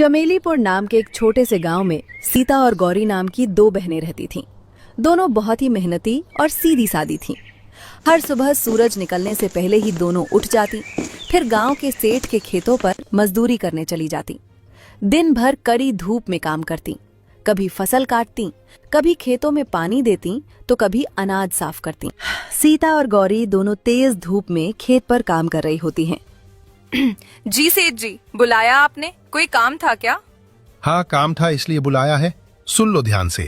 चमेलीपुर नाम के एक छोटे से गांव में सीता और गौरी नाम की दो बहनें रहती थीं। दोनों बहुत ही मेहनती और सीधी सादी थीं। हर सुबह सूरज निकलने से पहले ही दोनों उठ जाती, फिर गांव के सेठ के खेतों पर मजदूरी करने चली जाती। दिन भर कड़ी धूप में काम करती, कभी फसल काटती, कभी खेतों में पानी देती तो कभी अनाज साफ करती। सीता और गौरी दोनों तेज धूप में खेत पर काम कर रही होती हैं। जी सेठ जी, बुलाया आपने? कोई काम था क्या? हाँ, काम था इसलिए बुलाया है। सुन लो ध्यान से,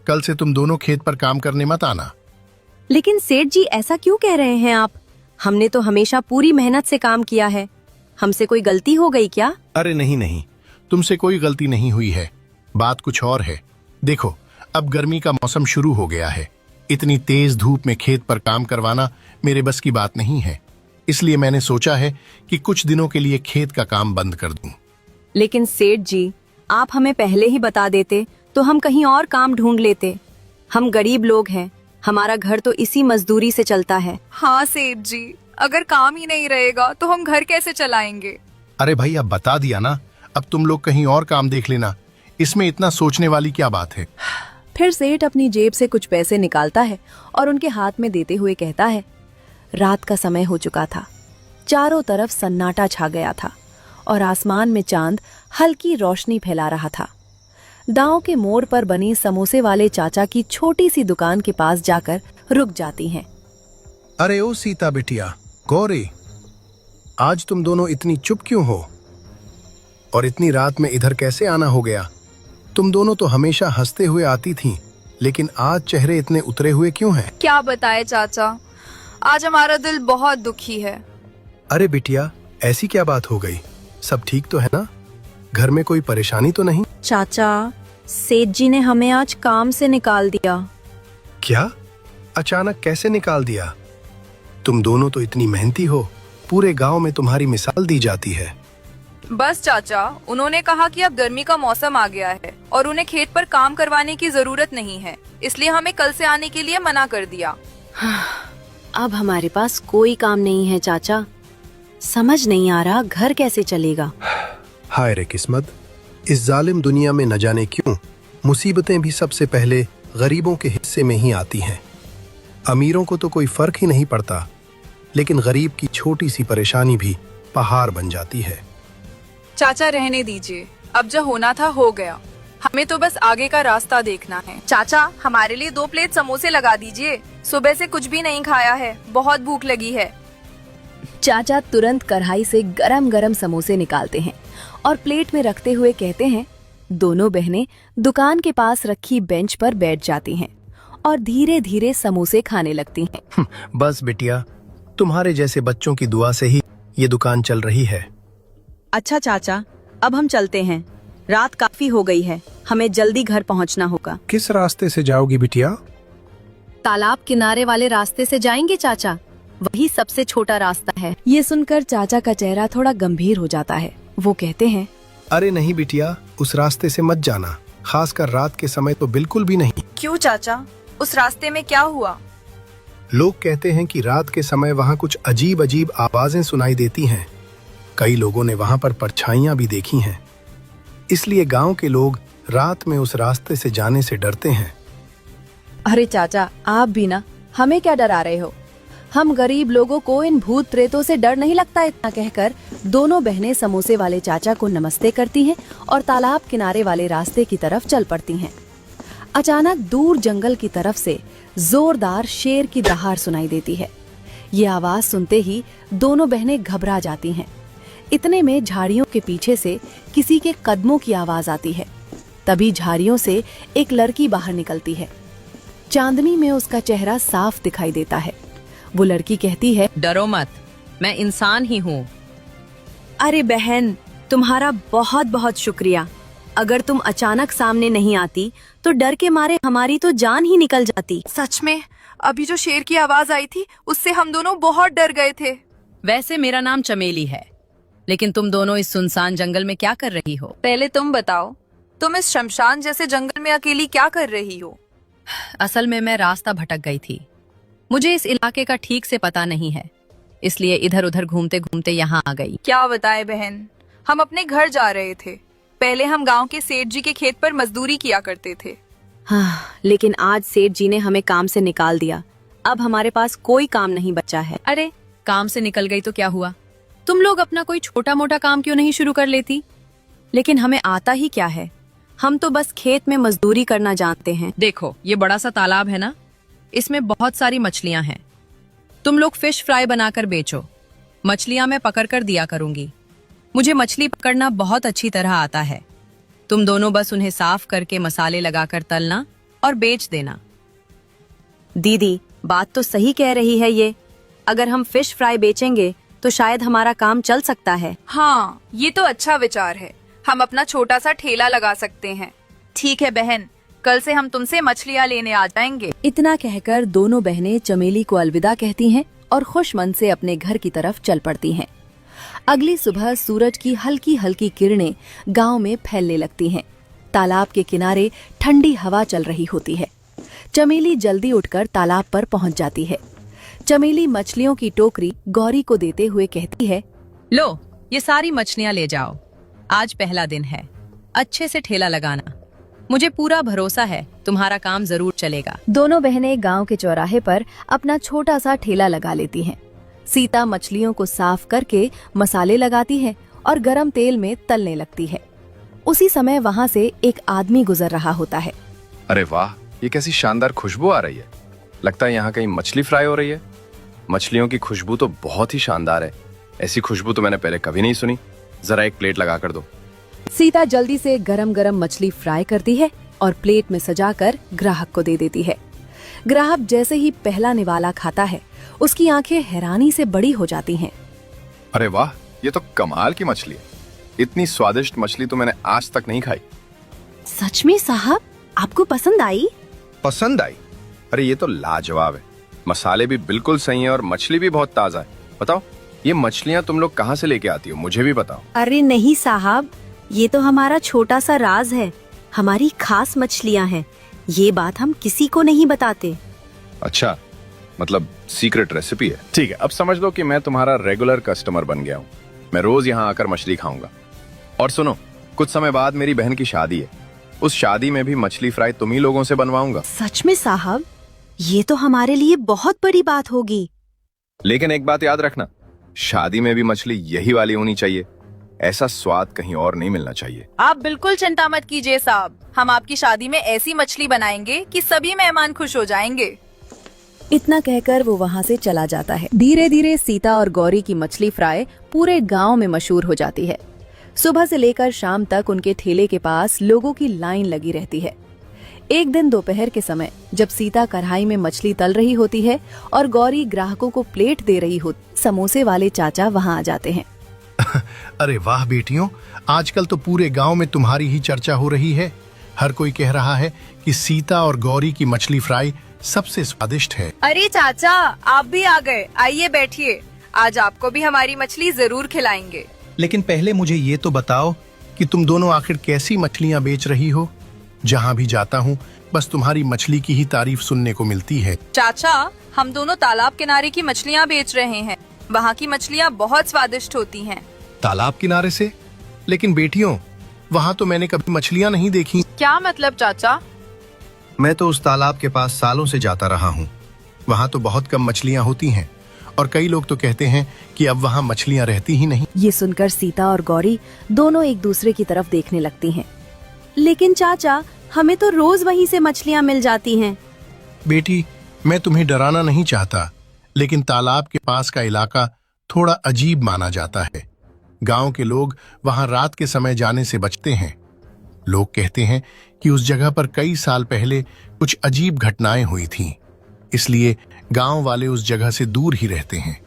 कल से तुम दोनों खेत पर काम करने मत आना। लेकिन सेठ जी, ऐसा क्यों कह रहे हैं आप? हमने तो हमेशा पूरी मेहनत से काम किया है। हमसे कोई गलती हो गई क्या? अरे नहीं नहीं, तुमसे कोई गलती नहीं हुई है। बात कुछ और है। देखो, अब गर्मी का मौसम शुरू हो गया है। इतनी तेज धूप में खेत पर काम करवाना मेरे बस की बात नहीं है। इसलिए मैंने सोचा है कि कुछ दिनों के लिए खेत का काम बंद कर दूं। लेकिन सेठ जी, आप हमें पहले ही बता देते तो हम कहीं और काम ढूंढ लेते। हम गरीब लोग हैं, हमारा घर तो इसी मजदूरी से चलता है। हाँ सेठ जी, अगर काम ही नहीं रहेगा तो हम घर कैसे चलाएंगे? अरे भाई, अब बता दिया ना, अब तुम लोग कहीं और काम देख लेना। इसमें इतना सोचने वाली क्या बात है? फिर सेठ अपनी जेब से कुछ पैसे निकालता है और उनके हाथ में देते हुए कहता है। रात का समय हो चुका था। चारों तरफ सन्नाटा छा गया था और आसमान में चांद हल्की रोशनी फैला रहा था। गांव के मोड़ पर बनी समोसे वाले चाचा की छोटी सी दुकान के पास जाकर रुक जाती हैं। अरे ओ सीता बिटिया, गौरी, आज तुम दोनों इतनी चुप क्यों हो? और इतनी रात में इधर कैसे आना हो गया? तुम दोनों तो हमेशा हंसते हुए आती थीं, लेकिन आज चेहरे इतने उतरे हुए क्यों हैं? क्या बताए चाचा, आज हमारा दिल बहुत दुखी है। अरे बिटिया, ऐसी क्या बात हो गई? सब ठीक तो है ना? घर में कोई परेशानी तो नहीं? चाचा, सेठ जी ने हमें आज काम से निकाल दिया। क्या? अचानक कैसे निकाल दिया? तुम दोनों तो इतनी मेहनती हो, पूरे गांव में तुम्हारी मिसाल दी जाती है। बस चाचा, उन्होंने कहा कि अब गर्मी का मौसम आ गया है और उन्हें खेत पर काम करवाने की जरूरत नहीं है, इसलिए हमें कल से आने के लिए मना कर दिया। अब हमारे पास कोई काम नहीं है चाचा। समझ नहीं आ रहा घर कैसे चलेगा। हाय रे किस्मत, इस जालिम दुनिया में न जाने क्यों मुसीबतें भी सबसे पहले गरीबों के हिस्से में ही आती हैं। अमीरों को तो कोई फर्क ही नहीं पड़ता, लेकिन गरीब की छोटी सी परेशानी भी पहाड़ बन जाती है। चाचा रहने दीजिए, अब जो होना था हो गया। हमें तो बस आगे का रास्ता देखना है। चाचा, हमारे लिए 2 प्लेट समोसे लगा दीजिए। सुबह से कुछ भी नहीं खाया है, बहुत भूख लगी है। चाचा तुरंत कढ़ाई से गरम गरम समोसे निकालते हैं और प्लेट में रखते हुए कहते हैं। दोनों बहनें दुकान के पास रखी बेंच पर बैठ जाती हैं और धीरे धीरे समोसे खाने लगती हैं। बस बिटिया, तुम्हारे जैसे बच्चों की दुआ से ही ये दुकान चल रही है। अच्छा चाचा, अब हम चलते हैं। रात काफी हो गई है, हमें जल्दी घर पहुंचना होगा। किस रास्ते से जाओगी बिटिया? तालाब किनारे वाले रास्ते से जाएंगे चाचा, वही सबसे छोटा रास्ता है। ये सुनकर चाचा का चेहरा थोड़ा गंभीर हो जाता है। वो कहते हैं। अरे नहीं बिटिया, उस रास्ते से मत जाना, खासकर रात के समय तो बिल्कुल भी नहीं। क्यों चाचा, उस रास्ते में क्या हुआ? लोग कहते हैं कि रात के समय वहाँ कुछ अजीब अजीब आवाजें सुनाई देती हैं। कई लोगों ने वहाँ पर परछाइयाँ भी देखी हैं। इसलिए गांव के लोग रात में उस रास्ते से जाने से डरते हैं। अरे चाचा, आप भी ना, हमें क्या डरा रहे हो? हम गरीब लोगों को इन भूत प्रेतों से डर नहीं लगता। इतना कहकर दोनों बहनें समोसे वाले चाचा को नमस्ते करती हैं और तालाब किनारे वाले रास्ते की तरफ चल पड़ती हैं। अचानक दूर जंगल की तरफ से जोरदार शेर की दहाड़ सुनाई देती है। ये आवाज सुनते ही दोनों बहनें घबरा जाती हैं। इतने में झाड़ियों के पीछे से किसी के कदमों की आवाज आती है। तभी झाड़ियों से एक लड़की बाहर निकलती है। चांदनी में उसका चेहरा साफ दिखाई देता है। वो लड़की कहती है। डरो मत, मैं इंसान ही हूँ। अरे बहन, तुम्हारा बहुत बहुत शुक्रिया। अगर तुम अचानक सामने नहीं आती तो डर के मारे हमारी तो जान ही निकल जाती। सच में, अभी जो शेर की आवाज आई थी उससे हम दोनों बहुत डर गए थे। वैसे मेरा नाम चमेली है, लेकिन तुम दोनों इस सुनसान जंगल में क्या कर रही हो? पहले तुम बताओ, तुम इस शमशान जैसे जंगल में अकेली क्या कर रही हो? असल में मैं रास्ता भटक गई थी। मुझे इस इलाके का ठीक से पता नहीं है, इसलिए इधर उधर घूमते घूमते यहाँ आ गई। क्या बताए बहन, हम अपने घर जा रहे थे, पहले हम गांव के सेठ जी के खेत पर मजदूरी किया करते थे। हाँ, लेकिन आज सेठ जी ने हमें काम से निकाल दिया। अब हमारे पास कोई काम नहीं बचा है। अरे काम से निकल गई तो क्या हुआ, तुम लोग अपना कोई छोटा मोटा काम क्यों नहीं शुरू कर लेती? लेकिन हमें आता ही क्या है, हम तो बस खेत में मजदूरी करना जानते हैं। देखो ये बड़ा सा तालाब है ना, इसमें बहुत सारी मछलियां हैं। तुम लोग फिश फ्राई बनाकर बेचो, मछलियां मैं पकड़ कर दिया करूंगी। मुझे मछली पकड़ना बहुत अच्छी तरह आता है। तुम दोनों बस उन्हें साफ करके मसाले लगाकर तलना और बेच देना। दीदी बात तो सही कह रही है ये। अगर हम फिश फ्राई बेचेंगे तो शायद हमारा काम चल सकता है। हाँ, ये तो अच्छा विचार है। हम अपना छोटा सा ठेला लगा सकते हैं। ठीक है बहन, कल से हम तुमसे मछलियाँ लेने आ जाएंगे। इतना कहकर दोनों बहनें चमेली को अलविदा कहती हैं और खुश मन से अपने घर की तरफ चल पड़ती हैं। अगली सुबह सूरज की हल्की हल्की किरणें गांव में फैलने लगती हैं। तालाब के किनारे ठंडी हवा चल रही होती है। चमेली जल्दी उठकर तालाब पर पहुंच जाती है। चमेली मछलियों की टोकरी गौरी को देते हुए कहती है, लो ये सारी मछलियां ले जाओ, आज पहला दिन है, अच्छे से ठेला लगाना। मुझे पूरा भरोसा है तुम्हारा काम जरूर चलेगा। दोनों बहनें गांव के चौराहे पर अपना छोटा सा ठेला लगा लेती हैं। सीता मछलियों को साफ करके मसाले लगाती है और गरम तेल में तलने लगती है। उसी समय वहां से एक आदमी गुजर रहा होता है। अरे वाह, ये कैसी शानदार खुशबू आ रही है। लगता है यहाँ कहीं मछली फ्राई हो रही है। मछलियों की खुशबू तो बहुत ही शानदार है। ऐसी खुशबू तो मैंने पहले कभी नहीं सुनी। जरा एक प्लेट लगा कर दो। सीता जल्दी से गरम गरम मछली फ्राई करती है और प्लेट में सजाकर ग्राहक को दे देती है। ग्राहक जैसे ही पहला निवाला खाता है, उसकी आंखें हैरानी से बड़ी हो जाती हैं। अरे वाह, ये तो कमाल की मछली है। इतनी स्वादिष्ट मछली तो मैंने आज तक नहीं खाई। सच में साहब, आपको पसंद आई? पसंद आई? अरे ये तो लाजवाब है। मसाले भी बिल्कुल सही हैं और मछली भी बहुत ताजा है। बताओ, ये मछलियाँ तुम लोग कहाँ से लेके आती हो, मुझे भी बताओ। अरे नहीं साहब, ये तो हमारा छोटा सा राज है। हमारी खास मछलियाँ हैं। ये बात हम किसी को नहीं बताते। अच्छा, मतलब सीक्रेट रेसिपी है। ठीक है, अब समझ लो कि मैं तुम्हारा रेगुलर कस्टमर बन गया हूँ। मैं रोज यहाँ आकर मछली खाऊंगा। और सुनो, कुछ समय बाद मेरी बहन की शादी है। उस शादी में भी मछली फ्राई तुम ही लोगों से बनवाऊंगा। सच में साहब, ये तो हमारे लिए बहुत बड़ी बात होगी। लेकिन एक बात याद रखना, शादी में भी मछली यही वाली होनी चाहिए। ऐसा स्वाद कहीं और नहीं मिलना चाहिए। आप बिल्कुल चिंता मत कीजिए साहब, हम आपकी शादी में ऐसी मछली बनाएंगे कि सभी मेहमान खुश हो जाएंगे। इतना कहकर वो वहाँ से चला जाता है। धीरे धीरे सीता और गौरी की मछली फ्राई पूरे गांव में मशहूर हो जाती है। सुबह से लेकर शाम तक उनके ठेले के पास लोगों की लाइन लगी रहती है। एक दिन दोपहर के समय जब सीता कढ़ाई में मछली तल रही होती है और गौरी ग्राहकों को प्लेट दे रही होती, समोसे वाले चाचा वहाँ आ जाते हैं। अरे वाह बेटियों, आजकल तो पूरे गांव में तुम्हारी ही चर्चा हो रही है। हर कोई कह रहा है कि सीता और गौरी की मछली फ्राई सबसे स्वादिष्ट है। अरे चाचा, आप भी आ गए, आइए बैठिए। आज आपको भी हमारी मछली जरूर खिलाएंगे। लेकिन पहले मुझे ये तो बताओ कि तुम दोनों आखिर कैसी मछलियाँ बेच रही हो। जहाँ भी जाता हूँ बस तुम्हारी मछली की ही तारीफ सुनने को मिलती है। चाचा, हम दोनों तालाब किनारे की मछलियाँ बेच रहे हैं। वहाँ की मछलियाँ बहुत स्वादिष्ट होती हैं। तालाब किनारे से? लेकिन बेटियों, वहाँ तो मैंने कभी मछलियाँ नहीं देखी। क्या मतलब चाचा? मैं तो उस तालाब के पास सालों से जाता रहा हूँ। वहाँ तो बहुत कम मछलियाँ होती हैं और कई लोग तो कहते हैं कि अब वहाँ मछलियाँ रहती ही नहीं। ये सुनकर सीता और गौरी दोनों एक दूसरे की तरफ देखने लगती हैं। लेकिन चाचा, हमें तो रोज वहीं से मछलियाँ मिल जाती हैं। बेटी, मैं तुम्हें डराना नहीं चाहता, लेकिन तालाब के पास का इलाका थोड़ा अजीब माना जाता है। गांव के लोग वहां रात के समय जाने से बचते हैं। लोग कहते हैं कि उस जगह पर कई साल पहले कुछ अजीब घटनाएं हुई थीं, इसलिए गांव वाले उस जगह से दूर ही रहते हैं।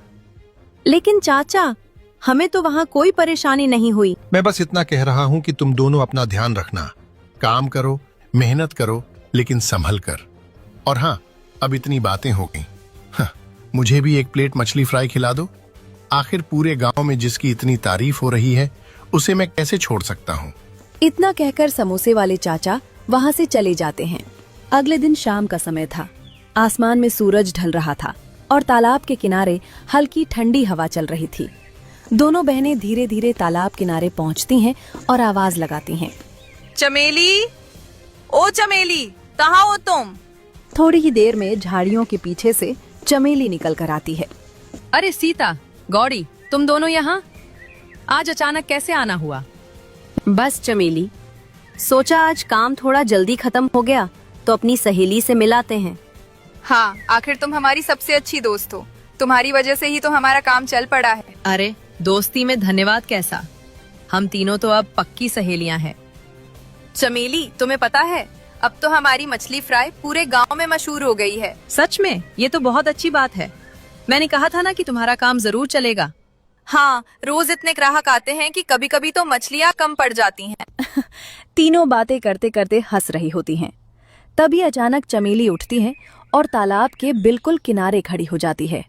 लेकिन चाचा, हमें तो वहाँ कोई परेशानी नहीं हुई। मैं बस इतना कह रहा हूं कि तुम दोनों अपना ध्यान रखना, काम करो, मेहनत करो, लेकिन संभल कर। और हाँ, अब इतनी बातें हो गई। हाँ, मुझे भी एक प्लेट मछली फ्राई खिला दो। आखिर पूरे गांव में जिसकी इतनी तारीफ हो रही है, उसे मैं कैसे छोड़ सकता हूँ। इतना कहकर समोसे वाले चाचा वहाँ से चले जाते हैं। अगले दिन शाम का समय था। आसमान में सूरज ढल रहा था और तालाब के किनारे हल्की ठंडी हवा चल रही थी। दोनों बहनें धीरे धीरे तालाब किनारे पहुंचती हैं और आवाज लगाती हैं। चमेली, ओ चमेली, कहाँ हो तुम? थोड़ी ही देर में झाड़ियों के पीछे से चमेली निकल कर आती है। अरे सीता, गौरी, तुम दोनों यहाँ? आज अचानक कैसे आना हुआ? बस चमेली, सोचा आज काम थोड़ा जल्दी खत्म हो गया तो अपनी सहेली से मिलाते हैं। हाँ, आखिर तुम हमारी सबसे अच्छी दोस्त हो। तुम्हारी वजह से ही तो हमारा काम चल पड़ा है। अरे दोस्ती में धन्यवाद कैसा, हम तीनों तो अब पक्की सहेलियां हैं। चमेली, तुम्हें पता है, अब तो हमारी मछली फ्राई पूरे गांव में मशहूर हो गई है। सच में? ये तो बहुत अच्छी बात है। मैंने कहा था ना कि तुम्हारा काम जरूर चलेगा। हाँ, रोज इतने ग्राहक आते हैं कि कभी कभी तो मछलियाँ कम पड़ जाती हैं। तीनों बातें करते करते हंस रही होती हैं। तभी अचानक चमेली उठती है और तालाब के बिल्कुल किनारे खड़ी हो जाती है।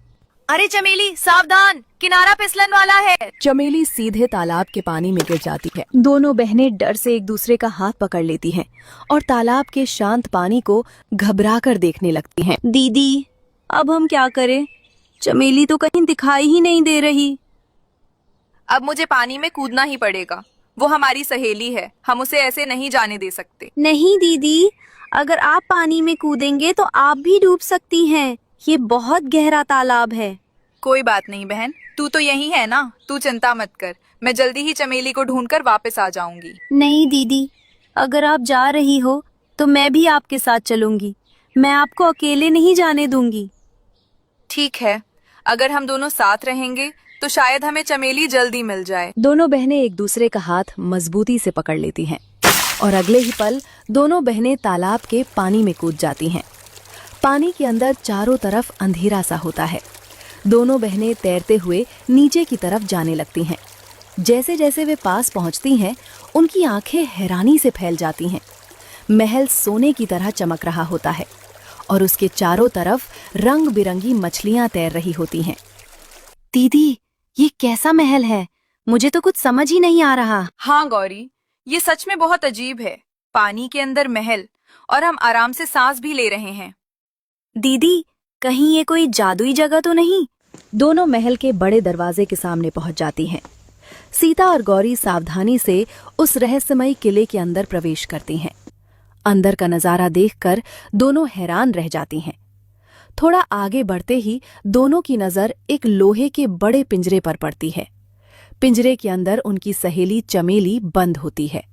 अरे चमेली, सावधान, किनारा फिसलन वाला है। चमेली सीधे तालाब के पानी में गिर जाती है। दोनों बहनें डर से एक दूसरे का हाथ पकड़ लेती हैं और तालाब के शांत पानी को घबरा कर देखने लगती हैं। दीदी, अब हम क्या करें? चमेली तो कहीं दिखाई ही नहीं दे रही। अब मुझे पानी में कूदना ही पड़ेगा। वो हमारी सहेली है, हम उसे ऐसे नहीं जाने दे सकते। नहीं दीदी, अगर आप पानी में कूदेंगे तो आप भी डूब सकती हैं। ये बहुत गहरा तालाब है। कोई बात नहीं बहन, तू तो यही है ना, तू चिंता मत कर। मैं जल्दी ही चमेली को ढूंढकर वापस आ जाऊंगी। नहीं दीदी, अगर आप जा रही हो तो मैं भी आपके साथ चलूंगी। मैं आपको अकेले नहीं जाने दूंगी। ठीक है, अगर हम दोनों साथ रहेंगे तो शायद हमें चमेली जल्दी मिल जाए। दोनों बहनें एक दूसरे का हाथ मजबूती से पकड़ लेती हैं और अगले ही पल दोनों बहनें तालाब के पानी में कूद जाती हैं। पानी के अंदर चारों तरफ अंधेरा सा होता है। दोनों बहनें तैरते हुए नीचे की तरफ जाने लगती हैं। जैसे जैसे वे पास पहुंचती हैं, उनकी आंखें हैरानी से फैल जाती हैं। महल सोने की तरह चमक रहा होता है और उसके चारों तरफ रंग बिरंगी मछलियां तैर रही होती हैं। दीदी, ये कैसा महल है? मुझे तो कुछ समझ ही नहीं आ रहा। हाँ गौरी, ये सच में बहुत अजीब है। पानी के अंदर महल और हम आराम से सांस भी ले रहे हैं। दीदी, कहीं ये कोई जादुई जगह तो नहीं? दोनों महल के बड़े दरवाजे के सामने पहुंच जाती हैं। सीता और गौरी सावधानी से उस रहस्यमयी किले के अंदर प्रवेश करती हैं। अंदर का नजारा देखकर दोनों हैरान रह जाती हैं। थोड़ा आगे बढ़ते ही दोनों की नजर एक लोहे के बड़े पिंजरे पर पड़ती है। पिंजरे के अंदर उनकी सहेली चमेली बंद होती है।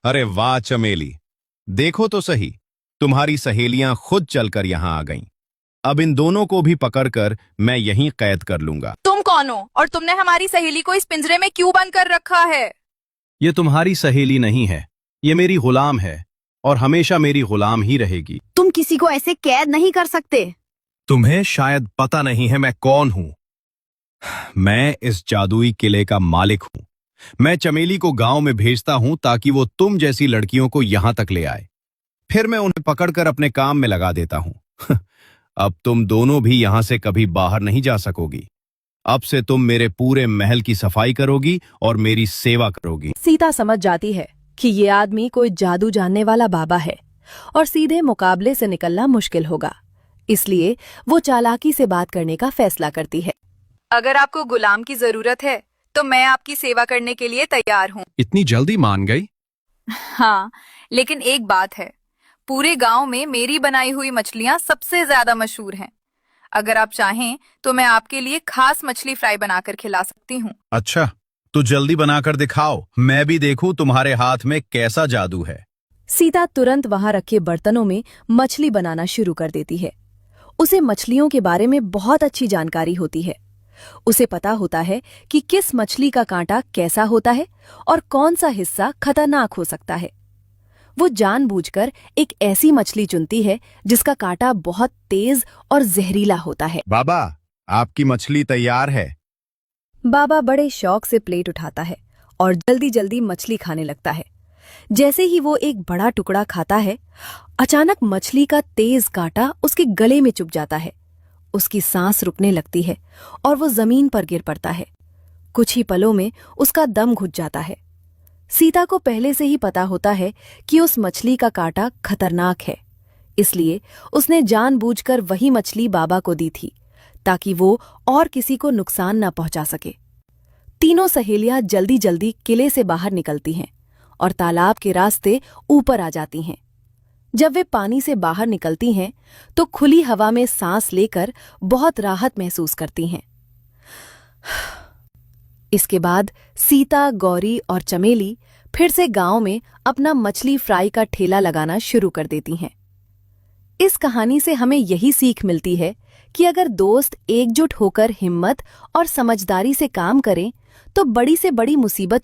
अरे वाह चमेली, देखो तो सही, तुम्हारी सहेलियां खुद चलकर यहां आ गईं। अब इन दोनों को भी पकड़कर मैं यहीं कैद कर लूंगा। तुम कौन हो और तुमने हमारी सहेली को इस पिंजरे में क्यों बंद कर रखा है? ये तुम्हारी सहेली नहीं है, ये मेरी गुलाम है और हमेशा मेरी गुलाम ही रहेगी। तुम किसी को ऐसे कैद नहीं कर सकते। तुम्हें शायद पता नहीं है मैं कौन हूं। मैं इस जादुई किले का मालिक हूं। मैं चमेली को गांव में भेजता हूं ताकि वो तुम जैसी लड़कियों को यहां तक ले आए। फिर मैं उन्हें पकड़कर अपने काम में लगा देता हूं। अब तुम दोनों भी यहां से कभी बाहर नहीं जा सकोगी। अब से तुम मेरे पूरे महल की सफाई करोगी और मेरी सेवा करोगी। सीता समझ जाती है कि ये आदमी कोई जादू जानने वाला बाबा है और सीधे मुकाबले से निकलना मुश्किल होगा। इसलिए वो चालाकी से बात करने का फैसला करती है। अगर आपको गुलाम की जरूरत है तो मैं आपकी सेवा करने के लिए तैयार हूँ। इतनी जल्दी मान गई? हाँ, लेकिन एक बात है, पूरे गांव में मेरी बनाई हुई मछलियाँ सबसे ज्यादा मशहूर हैं। अगर आप चाहें तो मैं आपके लिए खास मछली फ्राई बनाकर खिला सकती हूँ। अच्छा, तो जल्दी बनाकर दिखाओ, मैं भी देखूं तुम्हारे हाथ में कैसा जादू है। सीता तुरंत वहां रखे बर्तनों में मछली बनाना शुरू कर देती है। उसे मछलियों के बारे में बहुत अच्छी जानकारी होती है। उसे पता होता है कि किस मछली का कांटा कैसा होता है और कौन सा हिस्सा खतरनाक हो सकता है। वो जानबूझकर एक ऐसी मछली चुनती है जिसका कांटा बहुत तेज और जहरीला होता है। बाबा, आपकी मछली तैयार है। बाबा बड़े शौक से प्लेट उठाता है और जल्दी जल्दी मछली खाने लगता है। जैसे ही वो एक बड़ा टुकड़ा खाता है, अचानक मछली का तेज कांटा उसके गले में चुभ जाता है। उसकी सांस रुकने लगती है और वो जमीन पर गिर पड़ता है। कुछ ही पलों में उसका दम घुट जाता है। सीता को पहले से ही पता होता है कि उस मछली का कांटा खतरनाक है, इसलिए उसने जानबूझकर वही मछली बाबा को दी थी ताकि वो और किसी को नुकसान न पहुंचा सके। तीनों सहेलियां जल्दी जल्दी किले से बाहर निकलती हैं और तालाब के रास्ते ऊपर आ जाती हैं। जब वे पानी से बाहर निकलती हैं तो खुली हवा में सांस लेकर बहुत राहत महसूस करती हैं। इसके बाद सीता, गौरी और चमेली फिर से गांव में अपना मछली फ्राई का ठेला लगाना शुरू कर देती हैं। इस कहानी से हमें यही सीख मिलती है कि अगर दोस्त एकजुट होकर हिम्मत और समझदारी से काम करें तो बड़ी से बड़ी मुसीबत